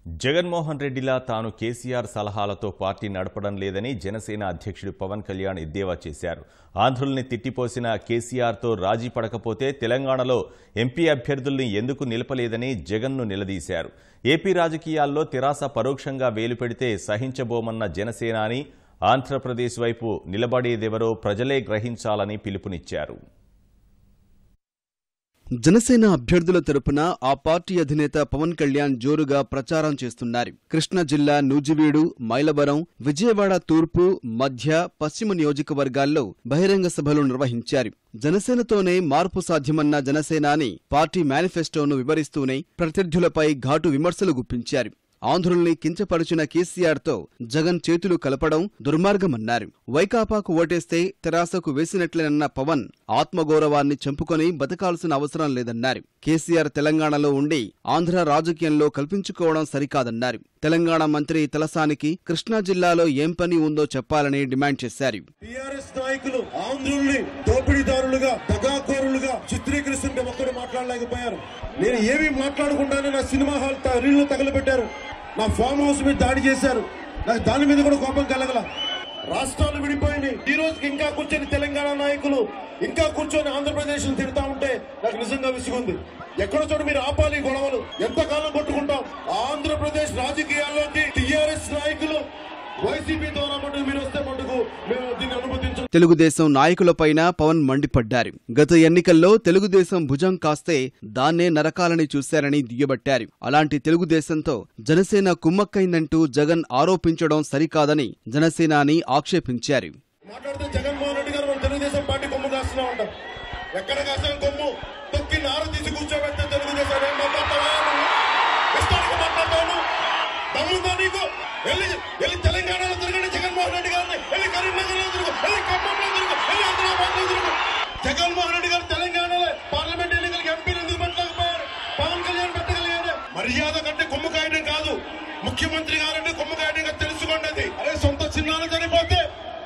జగన్మోహన్ రెడ్డిలా తాను కేసీఆర్ సలహాలతో పార్టీ నడపడం లేదని జనసేన అధ్యక్షుడు పవన్ కళ్యాణ్ ఎద్దేవా చేశారు. ఆంధ్రుల్ని తిట్టిపోసిన కేసీఆర్తో రాజీ పడకపోతే తెలంగాణలో ఎంపీ అభ్యర్థుల్ని ఎందుకు నిలపలేదని జగన్ను నిలదీశారు. ఏపీ రాజకీయాల్లో తెరాస పరోక్షంగా వేలు పెడితే సహించబోమన్న జనసేనాని ఆంధ్రప్రదేశ్ వైపు నిలబడేదెవరో ప్రజలే గ్రహించాలని పిలుపునిచ్చారు. జనసేన అభ్యర్థుల తరపున ఆ పార్టీ అధినేత పవన్ కళ్యాణ్ జోరుగా ప్రచారం చేస్తున్నారు. కృష్ణా జిల్లా నూజివీడు, మైలవరం, విజయవాడ తూర్పు, మధ్య, పశ్చిమ నియోజకవర్గాల్లో బహిరంగ సభలు నిర్వహించారు. జనసేనతోనే మార్పు సాధ్యమన్న జనసేనాని పార్టీ మేనిఫెస్టోను వివరిస్తూనే ప్రత్యర్థులపై ఘాటు విమర్శలు గుప్పించారు. ఆంధ్రుల్ని కించపరిచిన కేసీఆర్తో జగన్ చేతులు కలపడం దుర్మార్గమన్నారు. వైకాపాకు ఓటేస్తే తెరాసకు వేసినట్లేనన్న పవన్ ఆత్మగౌరవాన్ని చంపుకొని బతకాల్సిన అవసరం లేదన్నారు. కేసీఆర్ తెలంగాణలో ఉండి ఆంధ్ర రాజకీయంలో కల్పించుకోవడం సరికాదన్నారు. తెలంగాణ మంత్రి తలసానికి కృష్ణా జిల్లాలో ఏం పని ఉందో చెప్పాలని డిమాండ్ చేశారు. టీఆర్ఎస్ నాయకులు ఆంధ్రుల్ని దోపిడీదారులుగా, దగాకోరులుగా చిత్రీకరిస్తుంటే ఒక్కరు మాట్లాడలేకపోయారు. నేను ఏమీ మాట్లాడకుండానే నా సినిమా హాల్ రీళ్లు తగలబెట్టారు. నా ఫామ్ హౌస్ మీద దాడి చేశారు. నాకు దాని మీద కూడా కోపం కలగల. రాష్ట్రాలు విడిపోయింది. ఈ రోజుకి ఇంకా కూర్చొని తెలంగాణ నాయకులు ఇంకా కూర్చొని ఆంధ్రప్రదేశ్ ను తిడతా ఉంటే నాకు నిజంగా విసుగుంది. ఎక్కడో చోట మీరు ఆపాలి గొడవలు. ఎంతకాలం కొట్టుకుంటాం? ఆంధ్రప్రదేశ్ రాజకీయాల్లోకి టీఆర్ఎస్ నాయకులు వైసీపీ ద్వారా మటుకు మీరు వస్తే మటుకు మేము దీన్ని అనుమతించం. తెలుగుదేశం నాయకులపైన పవన్ మండిపడ్డారు. గత ఎన్నికల్లో తెలుగుదేశం భుజం కాస్తే దాన్నే నరకాలని చూశారని దుయ్యబట్టారు. అలాంటి తెలుగుదేశంతో జనసేన కుమ్మక్కైందంటూ జగన్ ఆరోపించడం సరికాదని జనసేనాని ఆక్షేపించారు. మాట్లాడితే జగన్మోహన్ రెడ్డి గారు మనం తెలుగుదేశం పార్టీ కొమ్ము కాస్తున్నా ఉంటాం. ఎక్కడ కాసిన కొమ్ము తొక్కి నార తీసి కూర్చోబెడితే తెలుగుదేశం మాట్లాడతాను. దమ్ముందా నీకు? వెళ్ళి తెలంగాణలో తిరగండి జగన్మోహన్ రెడ్డి గారిని, వెళ్ళి కరీంనగర్లో తిరుగు, వెళ్ళి ఖమ్మంలో తిరుగు, వెళ్ళి హైదరాబాద్లో తిరుగు. జగన్మోహన్ రెడ్డి గారు తెలంగాణలో పార్లమెంట్ ఎన్నికలకు ఎంపీలు ఎందుకు పెట్టలేకపోయారు? పవన్ కళ్యాణ్ పెట్టగలిగారు. మర్యాద కంటే కొమ్ము కాయడం కాదు, ముఖ్యమంత్రి గారంటే కొమ్ము కాయడం తెలుసుకోండి. అది అదే సొంత చిన్నాలు చనిపోతే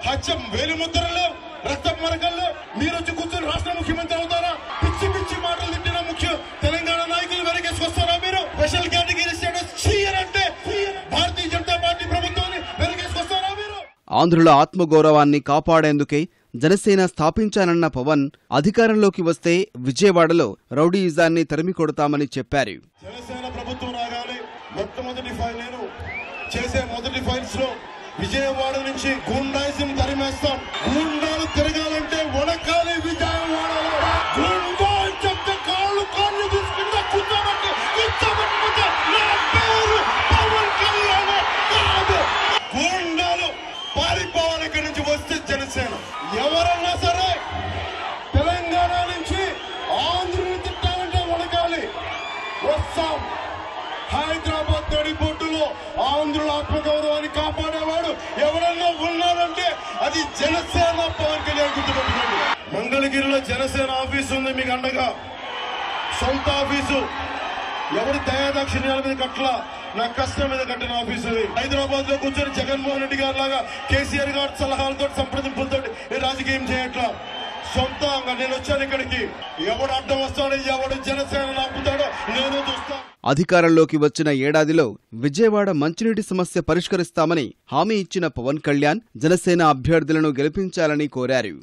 హత్యం వేలు ముద్రలు, రక్తం మరకల్లో మీరు వచ్చి కూర్చొని రాష్ట్ర ముఖ్యమంత్రి అవుతారా? పిచ్చి పిచ్చి మాటలు తిట్టిన తెలంగాణ నాయకులు వెనకేసుకొస్తారా? మీరు special category status చేయరంటే Bharatiya Janata party ప్రభుత్వాన్ని వెనకేసుకొస్తారా? మీరు ఆంధ్రుల ఆత్మగౌరవాన్ని కాపాడేందుకే జనసేన స్థాపించానన్న పవన్ అధికారంలోకి వస్తే విజయవాడలో రౌడీయిజాన్ని తరిమి కొడతామని చెప్పారు. జనసేన ప్రభుత్వం రాగానే మొట్టమొదటి ఫైల్ నేను చేసే మొదటి ఫైల్స్ లో విజయవాడ నుంచి గుండాయిజం తరిమేస్తాం. గుండాలు తిరగాలంటే వడకాలి విజయవాడలో. గుండా చెప్తే కాళ్ళు తీసుకుంటా కూర్చోబెట్టి నా పేరు పవన్ కళ్యాణ్ కాదు. గుండాలు పారిపోవాలి. ఇక్కడి నుంచి వస్తే జనసేన ఎవరన్నా సరే తెలంగాణ నుంచి ఆంధ్రుని తిట్టాలంటే వడకాలి వస్తాం. హైదరాబాద్ నడిబొడ్డులో ఆంధ్రుల ఆత్మగౌరవాన్ని కాపాడేవాడు ఎవరన్నా ఉన్నారంటే అది జనసేన. పవన్ కళ్యాణ్ గుర్తుపెట్టుకోండి. మంగళగిరిలో జనసేన ఆఫీసు ఉంది మీకు అండగా. సొంత ఆఫీసు. ఎవరి దయాదాక్షిణ్యాల మీద కట్ల, నా కష్టం మీద కట్టిన ఆఫీసు. హైదరాబాద్ లో కూర్చొని జగన్మోహన్ రెడ్డి గారి లాగా కేసీఆర్ గారి సలహాలతో సంప్రదింపులతో రాజకీయం చేయట్లా. సొంతంగా నేను వచ్చాను ఇక్కడికి. ఎవడు అడ్డం వస్తాడో, ఎవడు జనసేన ఆపుతాడో నేను చూస్తాను. అధికారంలోకి వచ్చిన ఏడాదిలో విజయవాడ మంచినీటి సమస్య పరిష్కరిస్తామని హామీ ఇచ్చిన పవన్ కళ్యాణ్ జనసేన అభ్యర్థులను గెలిపించాలని కోరారు.